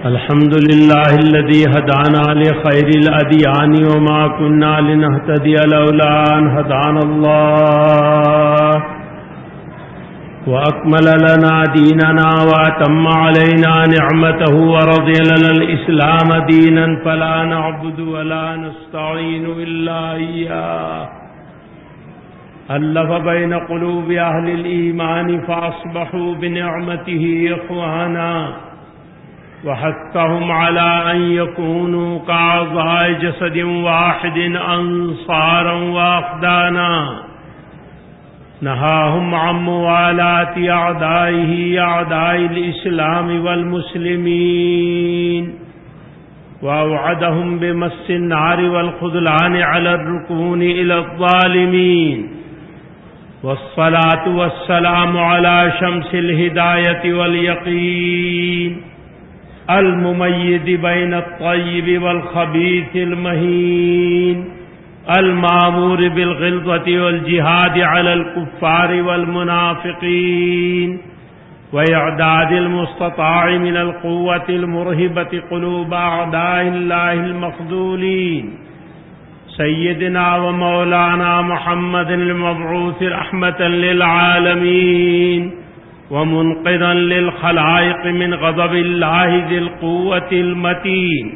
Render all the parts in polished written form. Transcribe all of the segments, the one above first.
अल्हम्दुलिल्लाहिल्लज़ी हदाना लिखैरिल अदियानि वमा कुन्ना लिनहतदिया लौला अन हदानल्लाह व अकमल लना दीनना व अतम्मा अलैना निअमतहु व रज़िया लनल इस्लाम दीनन फला नअबुदु व ला नस्तईनु इल्ला इय्याहु अल्लफ़ बैन क़ुलूबि अहलिल ईमान फ़अस्बहू बिनिअमतिही इख़वाना वहस्सहुम अला अन यकूनू कअज़ाए जसदिन वाहिदिन अंसारन व अख़दाना नहाहुम अन मुवालाति अअदाइही अअदाइल इस्लाम वल मुस्लिमीन वअवअदहुम बिमस्सिन नार वल ख़ुज़लान अला रुकून इला ज़ालिमीन वस्सलातु वस्सलामु अला शम्सिल हिदायति वल यक़ीन अल-मुमय्यिज़ बैन अत-तय्यिब वल ख़बीसिल महीन अल-मामूर बिल ग़िल्ज़ति वल जिहाद अलल कुफ़्फ़ारि वल मुनाफ़िक़ीन व इअदादिल मुस्तताअ मिनल क़ुव्वतिल मुरहिबति क़ुलूब अअदाइल्लाहिल मख़ज़ूलीन सय्यिदना व मौलाना मुहम्मदिल मबऊस रहमतन लिल आलमीन व मुनक़िज़न लिल ख़लाइक़ मिन ग़ज़बिल्लाहि ज़िल क़ुव्वतिल मतीन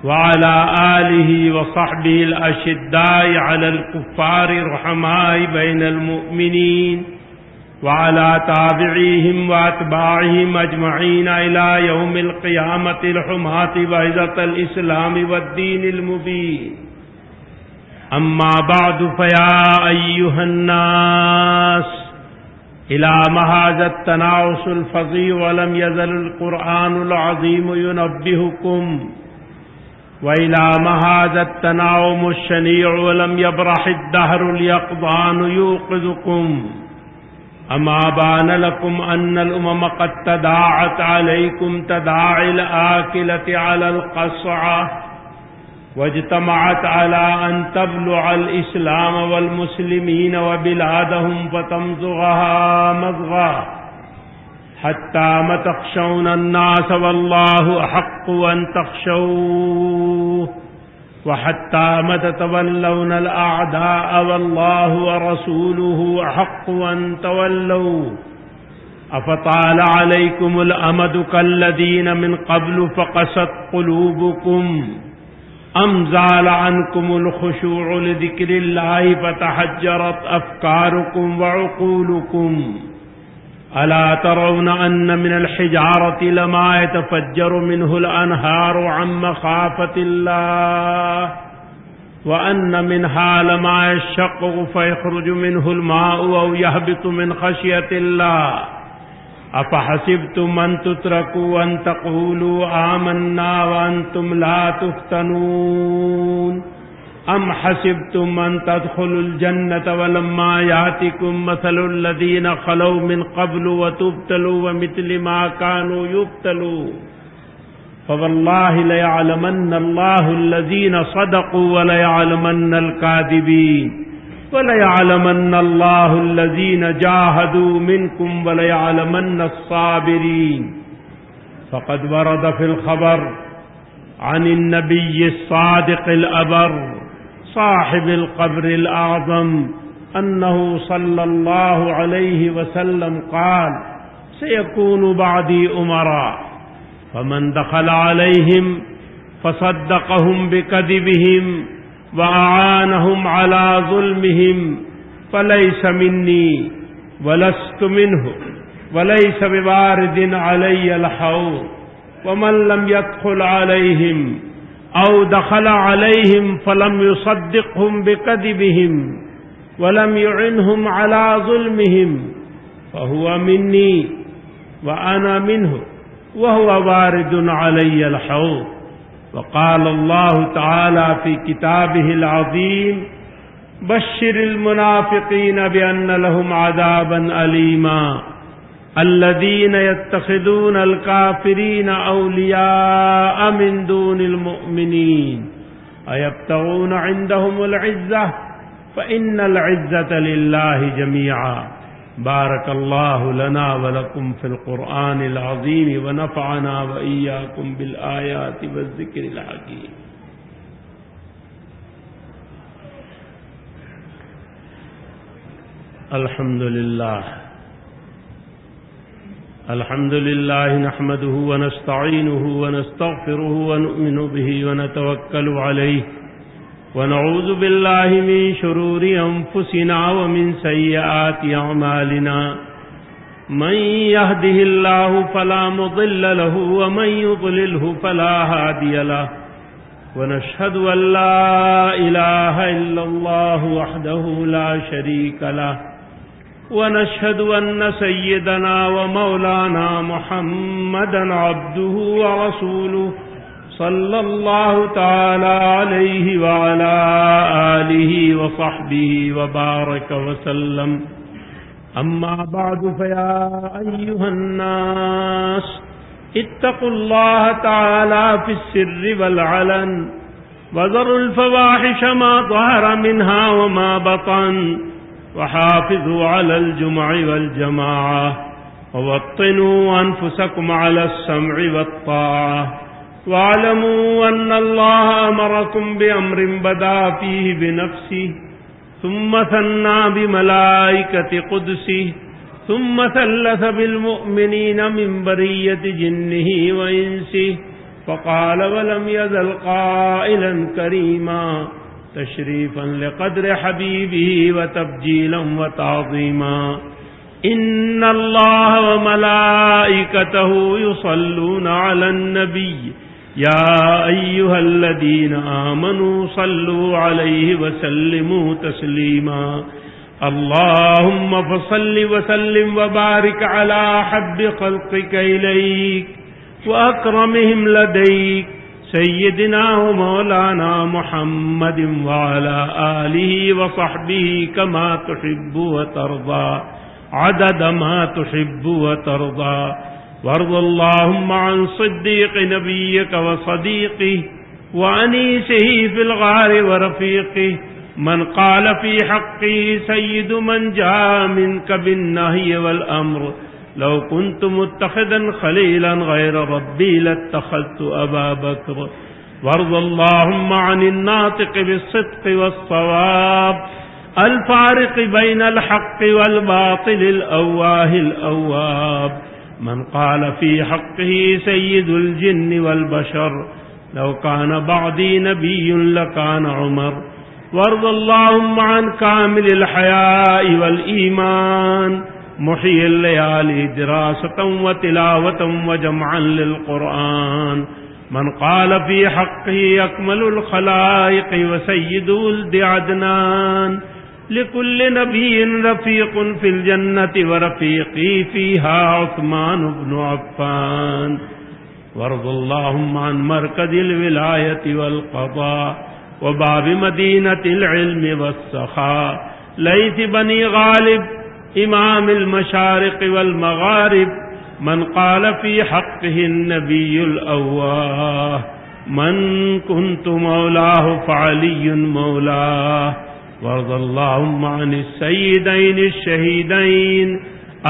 व अला आलिहि व सहबिहिल अशिद्दाइ अलल कुफ़्फ़ारि रुहमाइ बैनल मुअमिनीन व अला ताबिईहिम व अतबाइहिम अजमईन इला यौमिल क़ियामतिल हुमाति व इज़्ज़तिल इस्लाम वद्दीनिल मुबीन अम्मा बअद फया अय्युहन्नास इला महाज़त तनाउसुल फ़ज़ी व लम यज़लुल क़ुरआनुल अज़ीम युनब्बिहुकुम व इला महाज़त तनाउमुश शनीअ व लम यबरहिद दहरुल यक़ज़ानु युक़िज़ुकुम अमा बान लकुम अन्नल उमम क़द तदाअत अलैकुम तदाइल आकिलति अलल क़स्अ वज्तमअत अला अन तब्लुअल इस्लाम वल मुस्लिमीन व बिलादहुम फतमज़ुग़हा मज़ग़ा हत्ता मतख़शौना अन्नास वल्लाहु अहक़्क़ु अन तख़शौह व हत्ता मततवल्लौना अल अअदाअ वल्लाहु व रसूलुहु अहक़्क़ु अन तवल्लौ अफ़ताल अलैकुमुल अमदु कल्लज़ीन मिन क़ब्लु फ़क़सत क़ुलूबुकुम अम ज़ाल अन्कुमुल ख़ुशूअ लिज़िक्रिल्लाहि फ़तहज्जरत अफ़कारुकुम व उक़ूलुकुम अला तरौना अन्न मिनल हिजारति लमा यतफ़ज्जरु मिन्हुल अनहारु अम मख़ाफ़तिल्लाह व अन्न मिन्हा लमा यशक़्क़ु फ़यख़रुजु मिन्हुल माउ औ यहबितु मिन ख़श्यतिल्लाह अफ़हसिब्तुम अन तुत्रकू अन तक़ूलू आमन्ना व अंतुम ला तुफ़्तनून अम हसिब्तुम अन तदख़ुलुल जन्नत वलम्मा यातिकुम मसलुल लज़ीन ख़लौ मिन क़ब्लु व तुब्तलू व मिस्लि मा कानू युब्तलून फ़वल्लाहि लयअलमन्नल्लाहु अल्लज़ीन सदक़ू व लयअलमन्नल काज़िबीन व लयअलमन्नल्लाहु अल्लज़ीन जाहदू मिनकुम व लयअलमन्नस साबिरीन फ़क़द वरद फ़िल ख़बर अनिन नबिय्यिस सादिक़िल अबर साहिबिल क़ब्रिल आज़म अन्नहु सल्लल्लाहु अलैहि वसल्लम क़ाल सयकूनु बअदी उमरा फमन दख़ल अलैहिम फसद्दक़हुम बिकज़िबिहिम व अआनहुम अला ज़ुल्मिहिम फ़लैस मिन्नी वलस्तु मिन्हु वलैस बिवारिदिन अलैयल हौज़ वमन लम यदख़ुल अलैहिम औ दख़ल अलैहिम फलम युसद्दिक़हुम बिकज़िबिहिम वलम युइन्हुम अला ज़ुल्मिहिम फ़हुवा मिन्नी व अना मिन्हु व हुवा वारिदुन अलैयल हौज़ वक़ाल अल्लाहु तआला फ़ी किताबिहिल अज़ीम बश्शिरिल मुनाफ़िक़ीन बिअन्न लहुम अज़ाबन अलीमा अल्लज़ीन यत्तख़िज़ूनल काफ़िरीन औलियाअ मिन दूनिल मुअमिनीन अयब्तग़ून इन्दहुमुल इज़्ज़ह फ़इन्नल इज़्ज़त लिल्लाहि जमीअ बारकल्लाहु लना व लकुम फिल कुरआनिल अज़ीम व नफ़अना व इय्याकुम बिल आयाति व ज़िक्रिल हकीम। अल्हम्दुलिल्लाह नहमदुहु व नस्तईनुहु व नस्तगफिरुहु व नु'मिनु बिही व नतवक्कलु अलैहि व नऊज़ु बिल्लाहि मिन शुरूरि अंफुसिना व मिन सय्यिआति अअमालिना मन यहदिहिल्लाहु फला मुदिल्ल लहु व मन युद्लिलहु फला हादिय लहु व नशहदु अन ला इलाहा इल्लल्लाहु वहदहु ला शरीका लहु ونشهد أن سيدنا ومولانا محمدا عبده ورسوله صلى الله تعالى عليه وعلى آله وصحبه وبارك وسلم أما بعد فيا أيها الناس اتقوا الله تعالى في السر والعلن وذروا الفواحش ما ظهر منها وما بطن وحافظوا على الجمع والجماعة ووطنوا أنفسكم على السمع والطاعة واعلموا أن الله أمركم بأمر بدأ فيه بنفسه ثم ثنى بملائكة قدسه ثم ثلث بالمؤمنين من برية جنه وإنسه فقال ولم يزل قائلا كريما تشريفا لقدر حبيبه وتبجيلا وتعظيما إن الله وملائكته يصلون على النبي يا أيها الذين آمنوا صلوا عليه وسلموا تسليما اللهم فصل وسلم وبارك على أحب خلقك إليك وأكرمهم لديك سيدنا ومولانا محمد وعلى آله وصحبه كما تحب وترضى عدد ما تحب وترضى وارض اللهم عن صديق نبيك وصديقه وأنيسه في الغار ورفيقه من قال في حقه سيد من جاء منك بالنهي والأمر لو كنت متخذا خليلا غير ربي لاتخذت أبا بكر وارض اللهم عن الناطق بالصدق والصواب الفارق بين الحق والباطل الأواه الأواب من قال في حقه سيد الجن والبشر لو كان بعدي نبي لكان عمر وارض اللهم عن كامل الحياء والإيمان محيي الليالي دراسة وتلاوة وجمعا للقرآن من قال في حقه أكمل الخلائق وسيد ولد عدنان لكل نبي رفيق في الجنة ورفيقي فيها عثمان بن عفان وارض اللهم عن مركز الولاية والقضاء وباب مدينة العلم والسخاء ليث بني غالب إمام المشارق والمغارب من قال في حقه النبي الأواه من كنت مولاه فعلي مولاه وارض اللهم عن السيدين الشهيدين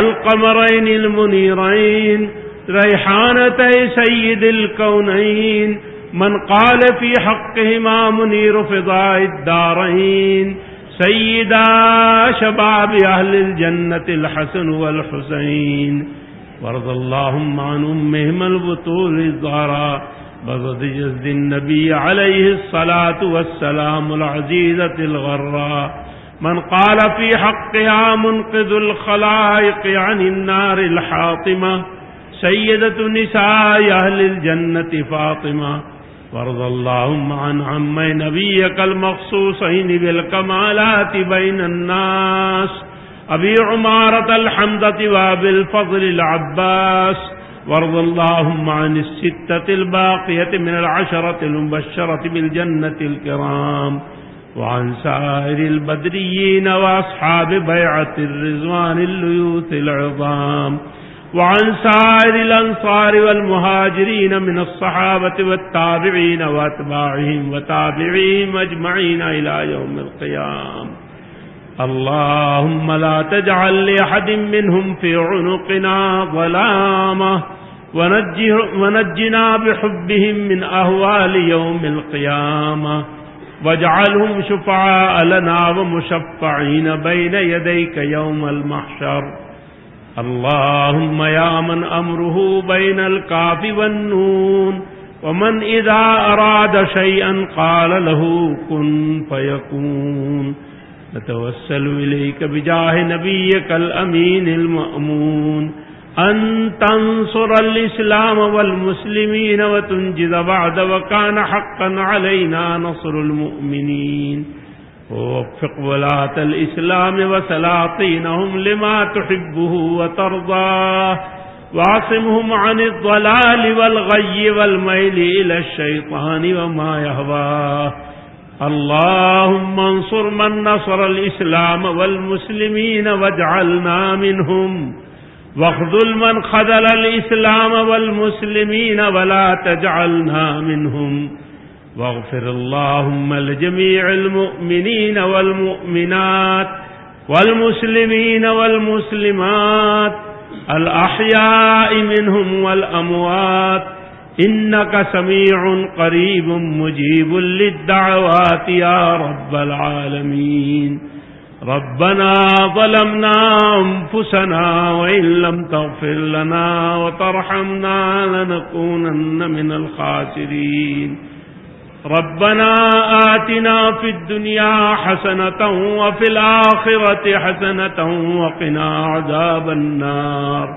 القمرين المنيرين ريحانتي سيد الكونين من قال في حقهما منير فضاء الدارين سيدا شباب أهل الجنة الحسن والحسين وارض اللهم عن أمهما البطول الزهراء بضد جسد النبي عليه الصلاة والسلام العزيزة الغراء من قال في حقها منقذ الخلائق عن النار الحاطمة سيدة نساء أهل الجنة فاطمة وارض اللهم عن عمي نبيك المخصوصين بالكمالات بين الناس أبي عمارة الحمدة وأبي الفضل العباس وارض اللهم عن الستة الباقية من العشرة المبشرة بالجنة الكرام وعن سائر البدريين وأصحاب بيعة الرضوان الليوث العظام وعن سائر الأنصار والمهاجرين من الصحابة والتابعين وأتباعهم وتابعيهم أجمعين إلى يوم القيامة अल्लाहुम्मा ला तजअल लिअहदिन मिनहुम फी उनुक़िना ज़लामा वनज्जिना बिहुब्बिहिम मिन अहवालि यौमिल क़ियामा वजअलहुम शुफ़ाअ लना व मुशफ़्फ़ईन बैन यदैक यौमल महशर। अल्लाहुम्मा या मन अम्रुहु बैनल काफ़ि वन्नून वमन इज़ा अराद शैअन क़ाल लहू कुन फ़यकून नतवस्सलु इलैका बिजाहि नबिय्यिकल अमीनिल मअमून अन तंसुरल इस्लाम वल मुस्लिमीन व तुंजिज़ बअद व कान हक़्क़न अलैना नस्रुल मुअमिनीन। वफ़्फ़िक़ वलातल इस्लाम व सलातीनहुम लिमा तुहिब्बुहु व तर्ज़ाह वासिमहुम अनिज़ ज़लाल वल ग़य्यि वल मैली इलश शैतानि व मा यहवाह। अल्लाहुम्मा अंसुर मन नसरल इस्लाम वल मुस्लिमीन वजअलना मिनहुम वख़्ज़ुल मन ख़ज़लल इस्लाम वल मुस्लिमीन वला तजअलना मिनहुम वग़्फ़िर अल्लाहुम्मा लिजमीइल मुअ्मिनीन वल मुअ्मिनात वल मुस्लिमीन वल मुस्लिमात अल अहयाइ मिनहुम वल अमवात इन्नका समीउन क़रीबुम मुजीबुल लिद्दअवाति या रब्बल आलमीन। रब्बना ज़लमना अंफुसना व इन लम तग़फ़िर लना व तरहमना लनकूनन्न मिनल ख़ासिरीन। रब्बना आतिना फ़िद दुनिया हसनतन व फ़िल आख़िरति हसनतन व क़िना अज़ाबन नार।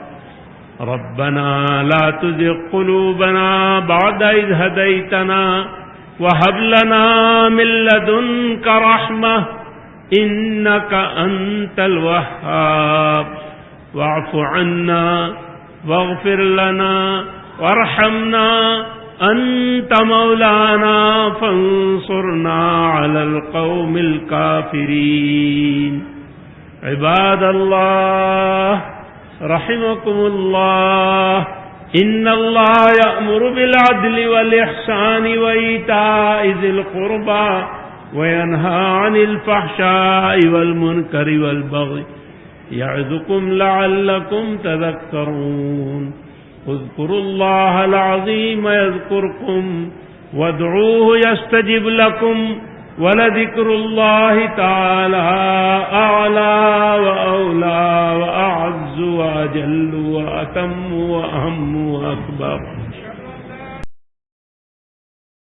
रब्बना ला तुज़िग़ क़ुलूबना बअद इज़ हदैतना व हब लना मिन लदुन्का रहमह इन्नका अंतल वह्हाब। वअफ़ु अन्ना वग़्फ़िर लना वरहमना अंत मौलाना फंसुरना अलल क़ौमिल काफ़िरीन। इबादल्लाह रहिमकुमुल्लाह इन्नल्लाह यअमुरु बिल अदलि वल इहसानि व ईताइ ज़िल क़ुर्बा व यन्हा अनिल फ़हशाइ वल मुनकरि वल बग़ि यअज़ुकुम लअल्लकुम तज़क्करून। उज़्कुरुल्लाहल अज़ीम यज़्कुरकुम वद्ऊहु यस्तजिब लकुम वलज़िक्रुल्लाहि तआला अअला व औला व अअज़्ज़ु व अजल्लु व अतम्मु व अहम्मु व अकबर।